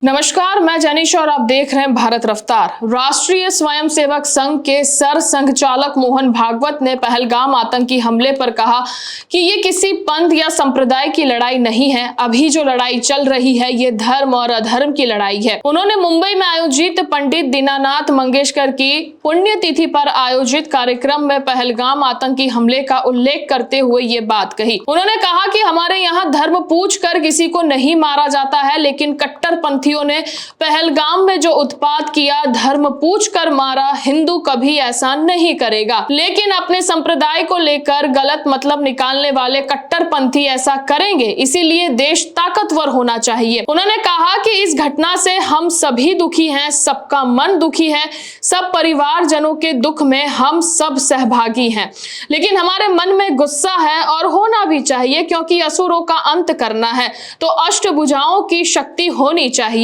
नमस्कार, मैं जनीशा और आप देख रहे हैं भारत रफ्तार। राष्ट्रीय स्वयंसेवक संघ के सर संघचालक मोहन भागवत ने पहलगाम आतंकी हमले पर कहा कि ये किसी पंथ या संप्रदाय की लड़ाई नहीं है। अभी जो लड़ाई चल रही है ये धर्म और अधर्म की लड़ाई है। उन्होंने मुंबई में आयोजित पंडित दीनानाथ मंगेशकर की पुण्यतिथि पर आयोजित कार्यक्रम में पहलगाम आतंकी हमले का उल्लेख करते हुए ये बात कही। उन्होंने कहा कि हमारे यहाँ धर्म पूछ कर किसी को नहीं मारा जाता है, लेकिन कट्टरपंथी ने पहलगाम में जो उत्पात किया, धर्म पूछकर मारा, हिंदू कभी ऐसा नहीं करेगा। लेकिन अपने संप्रदाय को लेकर गलत मतलब निकालने वाले कट्टरपंथी ऐसा करेंगे, इसीलिए देश ताकतवर होना चाहिए। उन्होंने कहा कि इस घटना से हम सभी दुखी हैं, सबका मन दुखी है, सब परिवारजनों के दुख में हम सब सहभागी हैं, लेकिन हमारे मन में गुस्सा है और होना भी चाहिए, क्योंकि असुरों का अंत करना है तो अष्टभुजाओं की शक्ति होनी चाहिए।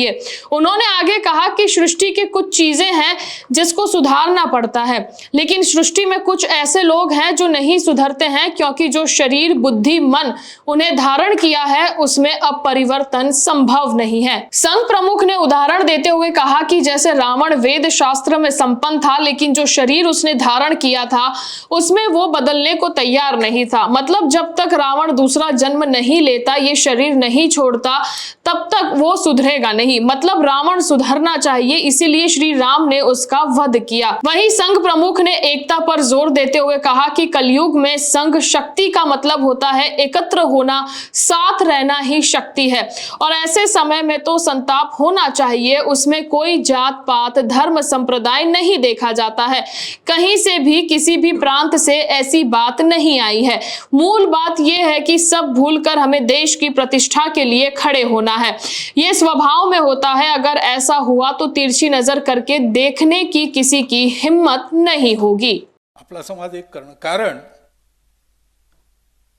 उन्होंने आगे कहा कि सृष्टि की कुछ चीजें हैं जिसको सुधारना पड़ता है, लेकिन सृष्टि में कुछ ऐसे लोग हैं जो नहीं सुधरते हैं, क्योंकि जो शरीर, बुद्धि, मन उन्हें धारण किया है उसमें अब परिवर्तन संभव नहीं है। संघ प्रमुख ने उदाहरण देते हुए कहा कि जैसे रावण वेद शास्त्र में संपन्न था, लेकिन जो शरीर उसने धारण किया था उसमें वो बदलने को तैयार नहीं था। मतलब जब तक रावण दूसरा जन्म नहीं लेता, ये शरीर नहीं छोड़ता, तब तक वो सुधरेगा नहीं। मतलब रावण सुधरना चाहिए, इसीलिए श्री राम ने उसका वध किया। वहीं संघ प्रमुख ने एकता पर जोर देते हुए कहा कि कलयुग में संघ शक्ति का मतलब होता है एकत्र होना, साथ रहना ही शक्ति है, और ऐसे समय में तो संताप होना चाहिए। उसमें कोई जात पात, धर्म, संप्रदाय नहीं देखा जाता है। कहीं से भी, किसी भी प्रांत से ऐसी बात नहीं आई है। मूल बात यह है कि सब भूलकर हमें देश की प्रतिष्ठा के लिए खड़े होना है। यह स्वभाव में होता है। अगर ऐसा हुआ तो तिरछी नजर करके देखने की किसी की हिम्मत नहीं होगी। आपला समाज एक करणं, कारण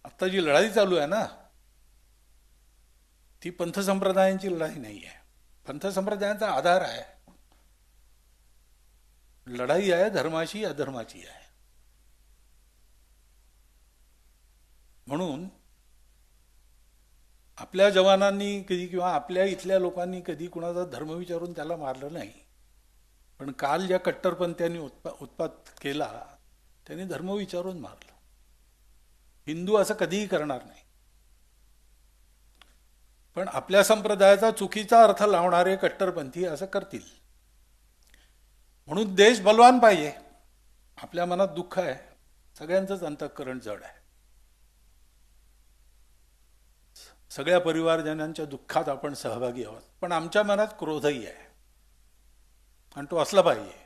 आता जी लढाई चालू आहे ना, ती पंथ संप्रदायांची लढाई नाही आहे. पंथ संप्रदायांचा आधार आहे, लढाई आहे धर्माची, अधर्माची आहे. म्हणून आपल्या जवानांनी कधी किंवा आपल्या इथल्या लोकांनी कधी कुणाचा धर्म विचारून त्याला मारलं नाही, पण काल ज्या कट्टरपंथ्यांनी उत्पात केला त्यांनी धर्म विचारून मारलं. हिंदू असं कधीही करणार नाही, पण आपल्या संप्रदायाचा चुकीचा अर्थ लावणारे कट्टरपंथी असं करतील. म्हणून देश बलवान पाहिजे. आपल्या मनात दुःख आहे, सगळ्यांचंच अंतःकरण जड आहे. सगळ्या परिवारजनांच्या दुःखात आपण सहभागी आहोत, पण आमच्या मनात क्रोधही आहे आणि तो असला पाहिजे.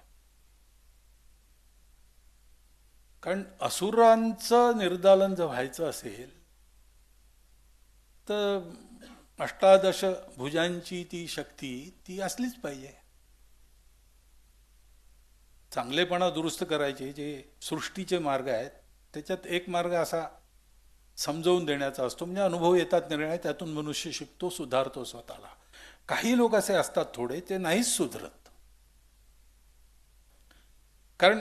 कारण असुरांचं निर्दालन जर व्हायचं असेल तर अष्टादश भुजांची ती शक्ती ती असलीच पाहिजे. चांगलेपणा दुरुस्त करायचे जे सृष्टीचे मार्ग आहेत, त्याच्यात एक मार्ग असा समजावून देण्याचा असतो, म्हणजे अनुभव येतात निर्णय, त्यातून मनुष्य शिकतो, सुधारतो स्वतःला. काही लोक असे असतात थोडे, ते नाहीच सुधरत. कारण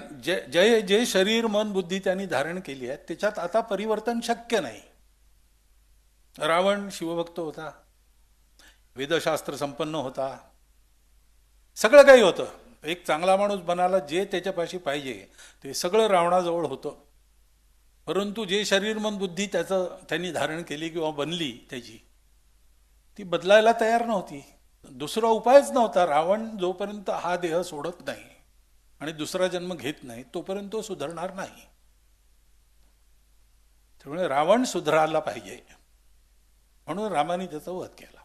जे शरीर, मन, बुद्धी त्यांनी धारण केली आहे त्याच्यात आता परिवर्तन शक्य नाही. रावण शिवभक्त होता, वेदशास्त्र संपन्न होता, सगळं काही होतं. एक चांगला माणूस बनायला जे त्याच्यापाशी पाहिजे ते सगळं रावणाजवळ होतं. परंतु जे शरीर, मन, बुद्धी त्यांनी धारण केली किंवा बनली त्याची, ती बदलायला तयार नव्हती. दुसरा उपायच नव्हता. रावण जोपर्यंत हा देह सोडत नाही आणि दुसरा जन्म घेत नाही तोपर्यंत तो सुधारणार नाही. त्यामुळे रावण सुधारायला पाहिजे, म्हणून रामाने त्याचा वध केला.